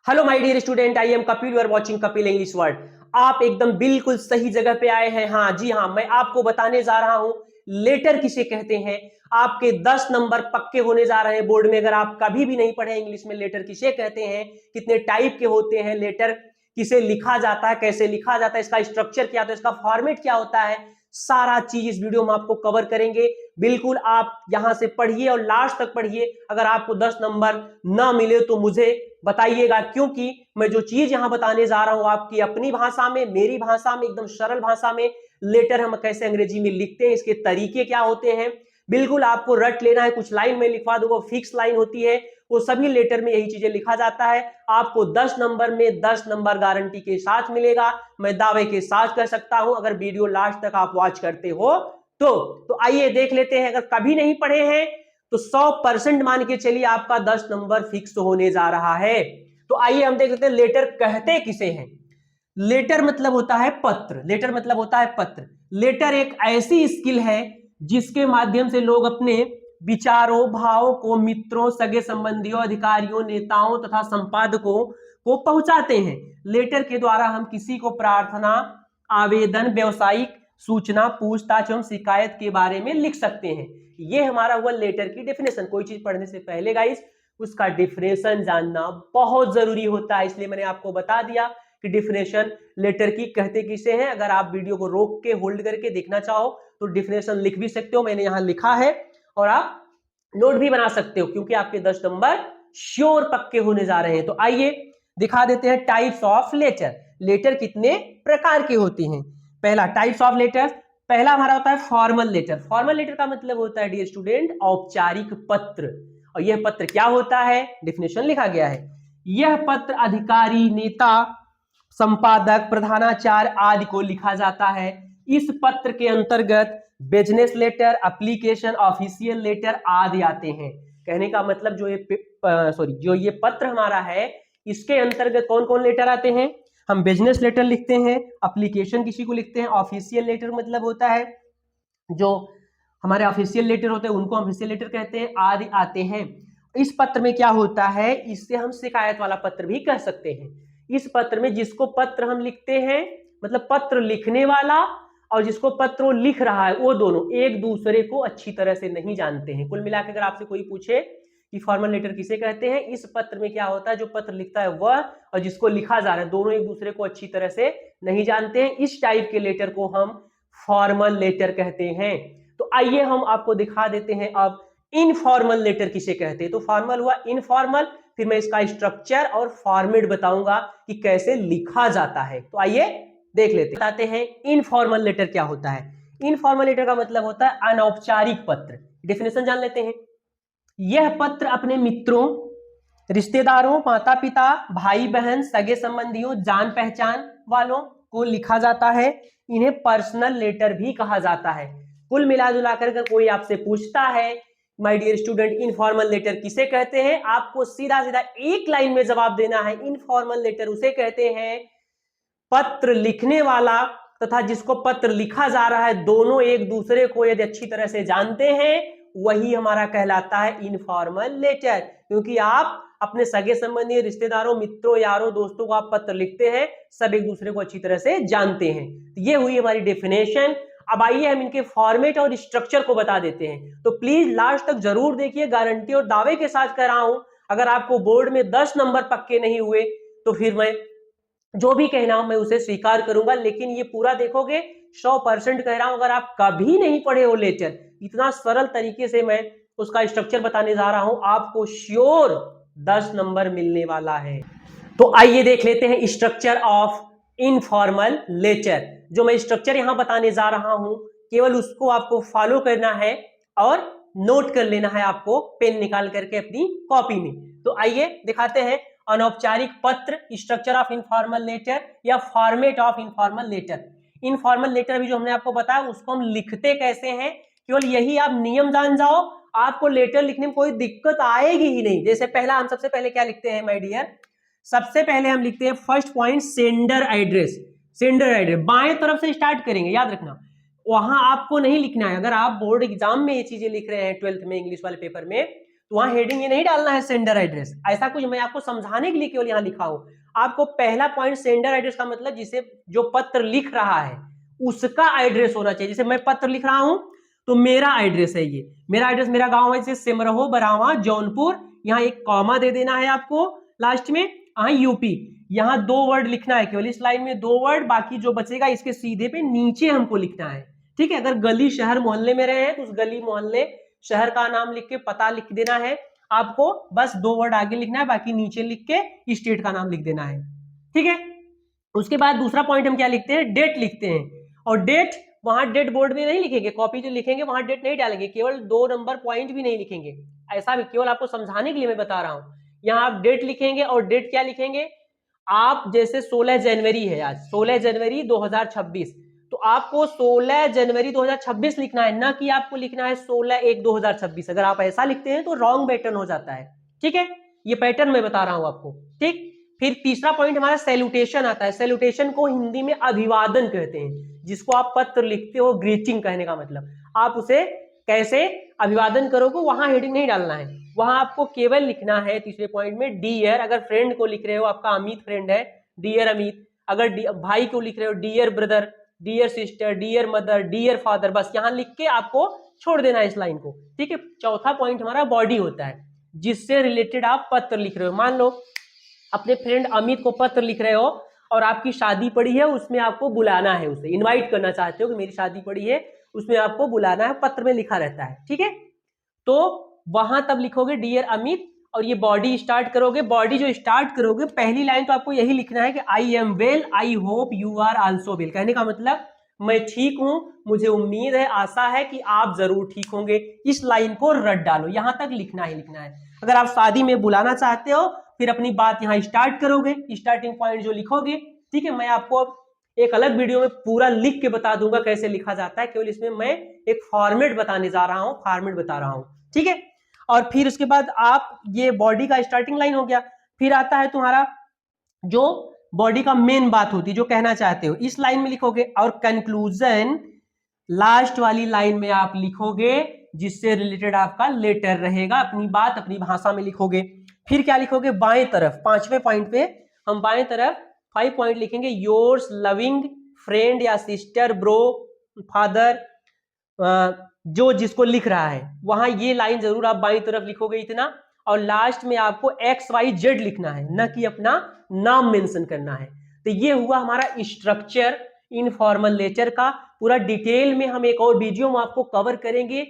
Hello my dear student, I am Kapil, you are watching Kapil English word. आप एकदम बिल्कुल सही जगह पे आए हैं। हाँ जी हाँ, मैं आपको बताने जा रहा हूं लेटर किसे कहते हैं। आपके 10 नंबर पक्के होने जा रहे हैं बोर्ड में। अगर आप कभी भी नहीं पढ़े इंग्लिश में लेटर किसे कहते हैं, कितने टाइप के होते हैं लेटर, किसे लिखा जाता है, कैसे लिखा जाता है, इसका स्ट्रक्चर क्या होता है, इसका फॉर्मेट क्या होता है, सारा चीज इस वीडियो में आपको कवर करेंगे। बिल्कुल आप यहां से पढ़िए और लास्ट तक पढ़िए। अगर आपको 10 नंबर ना मिले तो मुझे बताइएगा, क्योंकि मैं जो चीज यहां बताने जा रहा हूं आपकी अपनी भाषा में, मेरी भाषा में, एकदम सरल भाषा में, लेटर हम कैसे अंग्रेजी में लिखते हैं, इसके तरीके क्या होते हैं, बिल्कुल आपको रट लेना है। कुछ लाइन में लिखवा दूंगा, फिक्स लाइन होती है, वो सभी लेटर में यही चीजें लिखा जाता है। आपको 10 नंबर में 10 नंबर गारंटी के साथ मिलेगा, मैं दावे के साथ कह सकता हूं, अगर वीडियो लास्ट तक आप वॉच करते हो तो आइए देख लेते हैं। अगर कभी नहीं पढ़े हैं तो 100% मान के चलिए आपका 10 नंबर फिक्स होने जा रहा है। तो आइए हम देख लेते हैं लेटर कहते किसे हैं। लेटर मतलब होता है पत्र। लेटर मतलब होता है पत्र। लेटर एक ऐसी स्किल है जिसके माध्यम से लोग अपने विचारों, भावों को मित्रों, सगे संबंधियों, अधिकारियों, नेताओं तथा संपादकों को पहुंचाते हैं। लेटर के द्वारा हम किसी को प्रार्थना, आवेदन, व्यवसायिक सूचना, पूछताछ एवं शिकायत के बारे में लिख सकते हैं। ये हमारा हुआ लेटर की डेफिनेशन। कोई चीज पढ़ने से पहले गाइस उसका डेफिनेशन जानना बहुत जरूरी होता है, इसलिए मैंने आपको बता दिया कि डेफिनेशन लेटर की कहते किसे हैं। अगर आप वीडियो को रोक के होल्ड करके देखना चाहो तो डेफिनेशन लिख भी सकते हो, मैंने यहां लिखा है, और आप नोट भी बना सकते हो, क्योंकि आपके 10 नंबर श्योर पक्के होने जा रहे हैं। तो आइए दिखा देते हैं टाइप्स ऑफ लेटर। लेटर कितने प्रकार के होते हैं। पहला टाइप्स ऑफ लेटर, पहला हमारा होता है फॉर्मल लेटर। फॉर्मल लेटर का मतलब होता है डियर स्टूडेंट औपचारिक पत्र। और यह पत्र क्या होता है, डेफिनेशन लिखा गया है, यह पत्र अधिकारी, नेता, संपादक, प्रधानाचार्य आदि को लिखा जाता है। इस पत्र के अंतर्गत business letter, application, official letter आदि आते हैं। कहने का मतलब जो ये पत्र हमारा है, इसके अंतर्गत कौन कौन लेटर आते हैं। हम बिजनेस लेटर लिखते हैं, एप्लीकेशन किसी को लिखते हैं, ऑफिशियल लेटर मतलब होता है जो हमारे ऑफिशियल लेटर होते हैं उनको ऑफिशियल लेटर कहते हैं, आदि आते हैं। इस पत्र में क्या होता है, इससे हम शिकायत वाला पत्र भी कह सकते हैं। इस पत्र में जिसको पत्र हम लिखते हैं, मतलब पत्र लिखने वाला और जिसको पत्र वो लिख रहा है, वो दोनों एक दूसरे को अच्छी तरह से नहीं जानते हैं। कुल मिलाकर अगर आपसे कोई पूछे कि फॉर्मल लेटर किसे कहते हैं, इस पत्र में क्या होता है, जो पत्र लिखता है वह और जिसको लिखा जा रहा है, दोनों एक दूसरे को अच्छी तरह से नहीं जानते हैं। इस टाइप के लेटर को हम फॉर्मल लेटर कहते हैं। तो आइए हम आपको दिखा देते हैं अब इनफॉर्मल लेटर किसे कहते हैं। तो फॉर्मल हुआ, इनफॉर्मल, फिर मैं इसका स्ट्रक्चर और फॉर्मेट बताऊंगा कि कैसे लिखा जाता है। तो आइए देख लेते हैं, बताते हैं इनफॉर्मल लेटर क्या होता है। इनफॉर्मल लेटर का मतलब होता है अनौपचारिक पत्र। डेफिनेशन जान लेते हैं। यह पत्र अपने मित्रों, रिश्तेदारों, माता पिता, भाई बहन, सगे संबंधियों, जान पहचान वालों को लिखा जाता है। इन्हें पर्सनल लेटर भी कहा जाता है। कुल मिला जुला कर कोई आपसे पूछता है my dear student informal letter किसे कहते हैं, आपको सीधा सीधा एक लाइन में जवाब देना है। इनफॉर्मल लेटर उसे कहते हैं पत्र लिखने वाला तथा जिसको पत्र लिखा जा रहा है, दोनों एक दूसरे को यदि अच्छी तरह से जानते हैं, वही हमारा कहलाता है इनफॉर्मल लेटर। क्योंकि आप अपने सगे संबंधी, रिश्तेदारों, मित्रों, यारों, दोस्तों को आप पत्र लिखते हैं, सब एक दूसरे को अच्छी तरह से जानते हैं। तो ये हुई हमारी डेफिनेशन। अब आइए हम इनके फॉर्मेट और स्ट्रक्चर को बता देते हैं। तो प्लीज लास्ट तक जरूर देखिए, गारंटी और दावे के साथ कह रहा हूं। अगर आपको बोर्ड में 10 नंबर पक्के नहीं हुए तो फिर मैं जो भी कहना हूं मैं उसे स्वीकार करूंगा, लेकिन ये पूरा देखोगे 100% कह रहा हूं। अगर आप कभी नहीं पढ़े हो लेटर, इतना सरल तरीके से मैं उसका स्ट्रक्चर बताने जा रहा हूं, आपको श्योर 10 नंबर मिलने वाला है। तो आइए देख लेते हैं स्ट्रक्चर ऑफ इनफॉर्मल लेटर। जो मैं स्ट्रक्चर यहां बताने जा रहा हूं, केवल उसको आपको फॉलो करना है और नोट कर लेना है, आपको पेन निकाल करके अपनी कॉपी में। तो आइए दिखाते हैं अनौपचारिक पत्र, स्ट्रक्चर ऑफ इनफॉर्मल लेटर या format of informal letter. Informal letter भी जो हमने आपको बताया उसको हम लिखते कैसे हैं, केवल यही आप नियम जान जाओ, आपको लेटर लिखने में कोई दिक्कत आएगी ही नहीं। जैसे पहला हम सबसे पहले क्या लिखते हैं माय डियर, सबसे पहले हम लिखते हैं first point sender address. Sender address बाएं तरफ से स्टार्ट करेंगे, याद रखना, वहां आपको नहीं लिखना है। अगर आप बोर्ड एग्जाम में ये चीजें लिख रहे हैं 12th में इंग्लिश वाले पेपर में, तो वहां हेडिंग ये नहीं डालना है सेंडर एड्रेस, ऐसा कुछ मैं आपको समझाने के लिए केवल यहाँ लिखा हूं। आपको पहला पॉइंट सेंडर एड्रेस का मतलब जिसे जो पत्र लिख रहा है उसका एड्रेस होना चाहिए। जैसे मैं पत्र लिख रहा हूं तो मेरा एड्रेस है, ये मेरा एड्रेस, मेरा गांव है जैसे सिमरहो बरावा जौनपुर, यहाँ एक कॉमा दे देना है आपको लास्ट में, यूपी, यहाँ 2 वर्ड लिखना है केवल इस लाइन में 2 वर्ड, बाकी जो बचेगा इसके सीधे पे नीचे हमको लिखना है। ठीक है, अगर गली शहर मोहल्ले में रहे हैं तो उस गली मोहल्ले शहर का नाम लिख के पता लिख देना है आपको, बस 2 वर्ड आगे लिखना है, बाकी नीचे लिख के स्टेट का नाम लिख देना है। ठीक है, उसके बाद दूसरा पॉइंट हम क्या लिखते हैं, डेट लिखते हैं, और डेट वहां डेट बोर्ड में नहीं लिखेंगे, कॉपी जो लिखेंगे वहां डेट नहीं डालेंगे, केवल 2 नंबर पॉइंट भी नहीं लिखेंगे, ऐसा भी केवल आपको समझाने के लिए मैं बता रहा हूं। यहाँ आप डेट लिखेंगे, और डेट क्या लिखेंगे आप, जैसे 16 जनवरी है आज, 16 जनवरी 2026, तो आपको 16 जनवरी 2026 लिखना है, ना कि आपको लिखना है 16/1/2026। अगर आप ऐसा लिखते हैं तो रॉन्ग पैटर्न हो जाता है। ठीक है, ये पैटर्न मैं बता रहा हूं आपको। ठीक, फिर तीसरा पॉइंट हमारा सैल्यूटेशन आता है। सैल्यूटेशन को हिंदी में अभिवादन कहते हैं, जिसको आप पत्र लिखते हो, ग्रीटिंग कहने का मतलब, आप उसे कैसे अभिवादन करोगे वहां हेडिंग नहीं डालना है, वहां आपको केवल लिखना है तीसरे पॉइंट में डियर, अगर फ्रेंड को लिख रहे हो, आपका अमित फ्रेंड है, डियर अमित, अगर भाई को लिख रहे हो dear brother, dear sister, dear mother, dear father, बस यहां लिख के आपको छोड़ देना है इस लाइन को। ठीक है, चौथा पॉइंट हमारा बॉडी होता है, जिससे रिलेटेड आप पत्र लिख रहे हो। मान लो अपने फ्रेंड अमित को पत्र लिख रहे हो और आपकी शादी पड़ी है, उसमें आपको बुलाना है, उसे इनवाइट करना चाहते हो कि मेरी शादी पड़ी है, उसमें आपको बुलाना है, पत्र में लिखा रहता है। ठीक है, तो वहां तब लिखोगे डियर अमित, और ये बॉडी स्टार्ट करोगे। बॉडी जो स्टार्ट करोगे पहली लाइन तो आपको यही लिखना है कि I am well, I hope you are also well, कहने का मतलब मैं ठीक हूं, मुझे उम्मीद है, आशा है कि आप जरूर ठीक होंगे। इस लाइन को रट डालो, यहां तक लिखना ही लिखना है। अगर आप शादी में बुलाना चाहते हो फिर अपनी बात यहां स्टार्ट करोगे, स्टार्टिंग पॉइंट जो लिखोगे। ठीक है, मैं आपको एक अलग वीडियो में पूरा लिख के बता दूंगा कैसे लिखा जाता है, केवल इसमें मैं एक फॉर्मेट बताने जा रहा हूं, फॉर्मेट बता रहा हूं। ठीक है, और फिर उसके बाद आप, ये बॉडी का स्टार्टिंग लाइन हो गया, फिर आता है तुम्हारा जो बॉडी का मेन बात होती है, जो कहना चाहते हो, इस लाइन में लिखोगे, और कंक्लूजन लास्ट वाली लाइन में आप लिखोगे, जिससे रिलेटेड आपका लेटर रहेगा, अपनी बात अपनी भाषा में लिखोगे। फिर क्या लिखोगे, बाएं तरफ 5वें पॉइंट पे हम बाएं तरफ 5 पॉइंट लिखेंगे, योर्स लविंग फ्रेंड या सिस्टर, ब्रो, फादर, जो जिसको लिख रहा है वहां ये लाइन जरूर आप बाईं तरफ लिखोगे इतना, और लास्ट में आपको XYZ लिखना है, ना कि अपना नाम मेंशन करना है। तो ये हुआ हमारा स्ट्रक्चर इनफॉर्मल लेटर का। पूरा डिटेल में हम एक और वीडियो में आपको कवर करेंगे,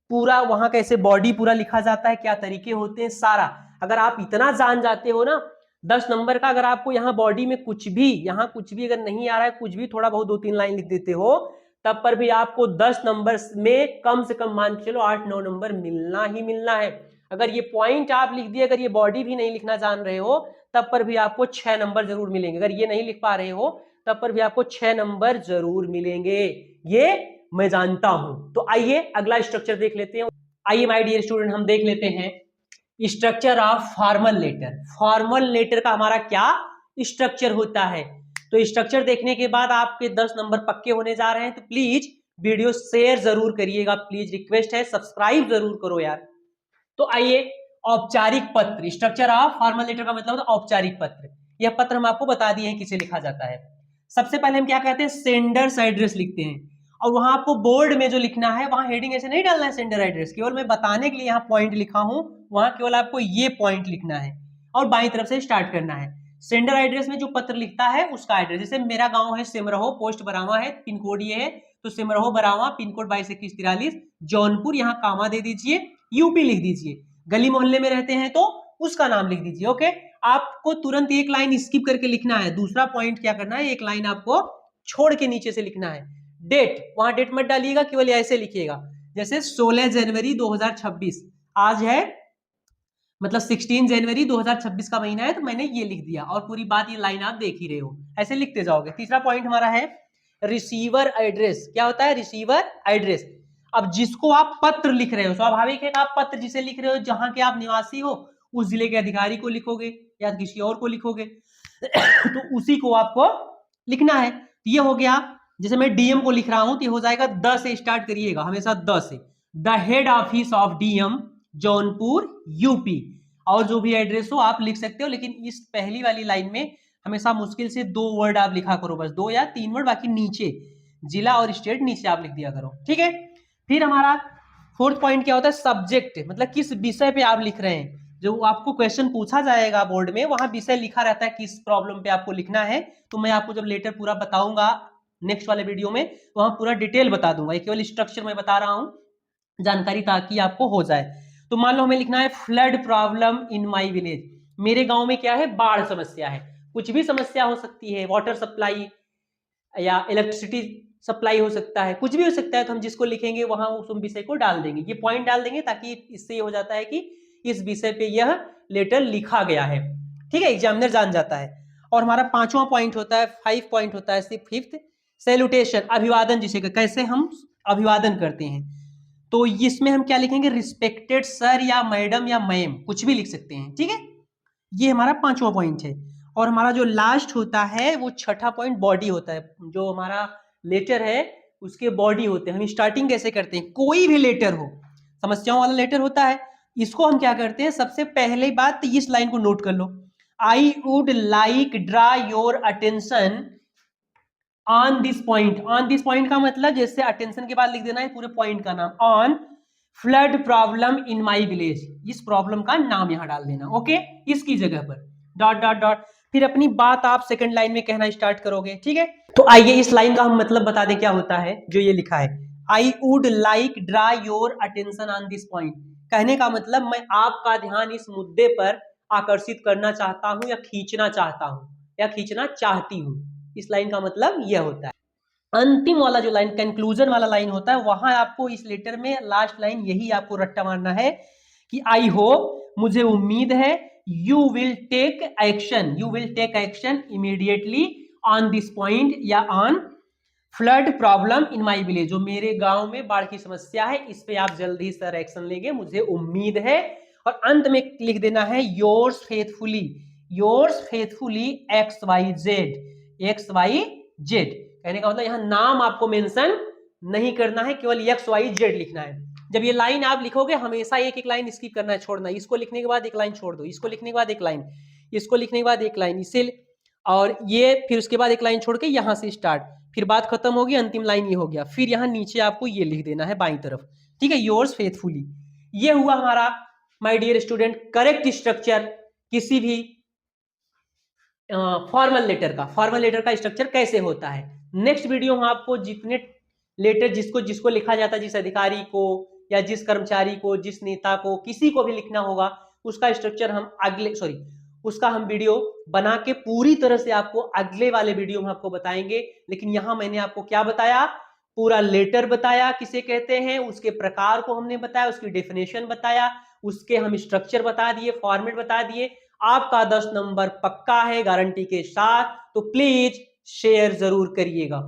पूरा वहां कैसे बॉडी पूरा लिखा जाता है, क्या तरीके होते हैं, सारा। अगर आप इतना जान जाते हो ना 10 नंबर का, अगर आपको यहाँ बॉडी में कुछ भी, यहाँ कुछ भी अगर नहीं आ रहा है, कुछ भी थोड़ा बहुत 2-3 लाइन लिख देते हो, तब पर भी आपको 10 नंबर में कम से कम मान के चलो 8-9 नंबर मिलना ही मिलना है। अगर ये पॉइंट आप लिख दिए, अगर ये बॉडी भी नहीं लिखना जान रहे हो, तब पर भी आपको 6 नंबर जरूर मिलेंगे। अगर ये नहीं लिख पा रहे हो तब पर भी आपको 6 नंबर जरूर मिलेंगे, ये मैं जानता हूं। तो आइए अगला स्ट्रक्चर देख लेते हैं। आइए माय डियर स्टूडेंट, हम देख लेते हैं structure of formal letter. Formal letter का हमारा क्या स्ट्रक्चर होता है, तो स्ट्रक्चर देखने के बाद आपके 10 नंबर पक्के होने जा रहे हैं। तो प्लीज वीडियो शेयर जरूर करिएगा, प्लीज रिक्वेस्ट है, सब्सक्राइब जरूर करो यार। तो आइए, औपचारिक पत्र, स्ट्रक्चर ऑफ फॉर्मल लेटर का मतलब होता है औपचारिक पत्र। यह पत्र हम आपको बता दिए हैं किसे लिखा जाता है। सबसे पहले हम क्या कहते हैं, सेंडर्स एड्रेस लिखते हैं, और वहां आपको बोर्ड में जो लिखना है वहां हेडिंग ऐसे नहीं डालना है सेंडर एड्रेस, केवल मैं बताने के लिए यहाँ पॉइंट लिखा हूं, वहां केवल आपको ये पॉइंट लिखना है और बाईं तरफ से स्टार्ट करना है। सेंडर एड्रेस में जो पत्र लिखता है उसका एड्रेस, जैसे मेरा गांव है सिमरहो, पोस्ट बरावा है, पिन कोड ये है, तो सिमरहो बरावा, पिन कोड 222143, जौनपुर, यहाँ कामा दे दीजिए, यूपी लिख दीजिए। गली मोहल्ले में रहते हैं तो उसका नाम लिख दीजिए। ओके, आपको तुरंत एक लाइन स्किप करके लिखना है, दूसरा पॉइंट क्या करना है, एक लाइन आपको छोड़ के नीचे से लिखना है। डेट, वहां डेट मत डालिएगा, केवल ऐसे लिखिएगा, जैसे 16 जनवरी 2026 आज है, मतलब 16 जनवरी 2026 का महीना है, तो मैंने ये लिख दिया, और पूरी बात ये लाइन आप देख ही रहे हो, ऐसे लिखते जाओगे। तीसरा पॉइंट हमारा है रिसीवर एड्रेस। क्या होता है रिसीवर एड्रेस, अब जिसको आप पत्र लिख रहे हो, स्वाभाविक है आप पत्र जिसे लिख रहे हो, जहां के आप निवासी हो, उस जिले के अधिकारी को लिखोगे या किसी और को लिखोगे तो उसी को आपको लिखना है। ये हो गया, जैसे मैं डीएम को लिख रहा हूं तो ये हो जाएगा द से स्टार्ट करिएगा, हमेशा द से, the head office of DM, Jaunpur UP. और जो भी एड्रेस हो आप लिख सकते हो, लेकिन इस पहली वाली लाइन में हमेशा मुश्किल से 2 वर्ड आप लिखा करो, बस 2 या 3 वर्ड, बाकी नीचे जिला और स्टेट नीचे आप लिख दिया करो, ठीक है। फिर हमारा फोर्थ पॉइंट क्या होता है, सब्जेक्ट, मतलब किस विषय पे आप लिख रहे हैं। जो आपको क्वेश्चन पूछा जाएगा बोर्ड में, वहां विषय लिखा रहता है किस प्रॉब्लम पे आपको लिखना है। तो मैं आपको जब लेटर पूरा बताऊंगा नेक्स्ट वाले वीडियो में, वहां पूरा डिटेल बता दूंगा, ये केवल स्ट्रक्चर में बता रहा हूं जानकारी, ताकि आपको हो जाए। तो मान लो हमें लिखना है flood problem in my village, मेरे गांव में क्या है, बाढ़ समस्या है। कुछ भी समस्या हो सकती है, वाटर सप्लाई या इलेक्ट्रिसिटी सप्लाई हो सकता है, कुछ भी हो सकता है। तो हम जिसको लिखेंगे वहां उस विषय को डाल देंगे, ये पॉइंट डाल देंगे, ताकि इससे ये हो जाता है कि इस विषय पे यह लेटर लिखा गया है, ठीक है, एग्जामिनर जान जाता है। और हमारा 5वां पॉइंट होता है, 5 पॉइंट होता है, सिर्फ 5th सैल्यूटेशन, अभिवादन, जिसे कैसे हम अभिवादन करते हैं। तो इसमें हम क्या लिखेंगे, रिस्पेक्टेड सर या मैडम या मैम, कुछ भी लिख सकते हैं, ठीक है। ये हमारा 5वां पॉइंट है। और हमारा जो लास्ट होता है वो 6ठा पॉइंट बॉडी होता है। जो हमारा लेटर है उसके बॉडी होते हैं। हम स्टार्टिंग कैसे करते हैं, कोई भी लेटर हो, समस्याओं वाला लेटर होता है, इसको हम क्या करते हैं, सबसे पहले बात इस लाइन को नोट कर लो, I would like draw your attention on this point. On this point का मतलब जैसे अटेंशन के बाद लिख देना है पूरे पॉइंट का नाम, on flood problem in my village, इस प्रॉब्लम का नाम यहां डाल देना, ओके, इसकी जगह पर डॉट डॉट डॉट। फिर अपनी बात आप सेकंड लाइन में कहना स्टार्ट करोगे, ठीक है। तो आइए इस लाइन का हम मतलब बता दें क्या होता है। जो ये लिखा है, आई would like draw your attention on this point, कहने का मतलब मैं आपका ध्यान इस मुद्दे पर आकर्षित करना चाहता हूं या खींचना चाहता हूं या खींचना चाहती हूं। इस लाइन का मतलब यह होता है। अंतिम वाला जो लाइन, कंक्लूजन वाला लाइन होता है, वहां आपको इस लेटर में लास्ट लाइन यही आपको रट्टा मारना है कि आई होप, मुझे उम्मीद है, you will take action, you will take action immediately on this point या on flood problem in my village, जो मेरे गांव में बाढ़ की समस्या है, इस पे आप जल्दी सर एक्शन लेंगे, मुझे उम्मीद है। और अंत में लिख देना है yours faithfully, yours faithfully X Y Z, X Y Z. कहने का मतलब यहां नाम आपको मेंशन नहीं करना है, केवल एक्स वाई जेड लिखना है। जब ये लाइन आप लिखोगे हमेशा एक एक लाइन स्किप करना है, छोड़ना, इसको लिखने के बाद एक लाइन छोड़ दो, इसको लिखने के बाद एक लाइन, इसको लिखने के बाद एक लाइन, इसे और ये फिर उसके बाद एक लाइन छोड़ के यहां से स्टार्ट, फिर बात खत्म होगी, अंतिम लाइन ये हो गया, फिर यहां नीचे आपको ये लिख देना है बाईं तरफ, ठीक है, योर्स फेथफुली। ये हुआ हमारा my dear student correct structure किसी भी फॉर्मल लेटर का। फॉर्मल लेटर का स्ट्रक्चर कैसे होता है, नेक्स्ट वीडियो में आपको जितने लेटर जिसको जिसको लिखा जाता है, जिस अधिकारी को या जिस कर्मचारी को, जिस नेता को, किसी को भी लिखना होगा, उसका स्ट्रक्चर हम उसका हम वीडियो बना के पूरी तरह से आपको अगले वाले वीडियो में आपको बताएंगे। लेकिन यहां मैंने आपको क्या बताया, पूरा लेटर बताया किसे कहते हैं, उसके प्रकार को हमने बताया, उसकी डेफिनेशन बताया, उसके हम स्ट्रक्चर बता दिए, फॉर्मेट बता दिए। आपका 10 नंबर पक्का है गारंटी के साथ, तो प्लीज शेयर जरूर करिएगा।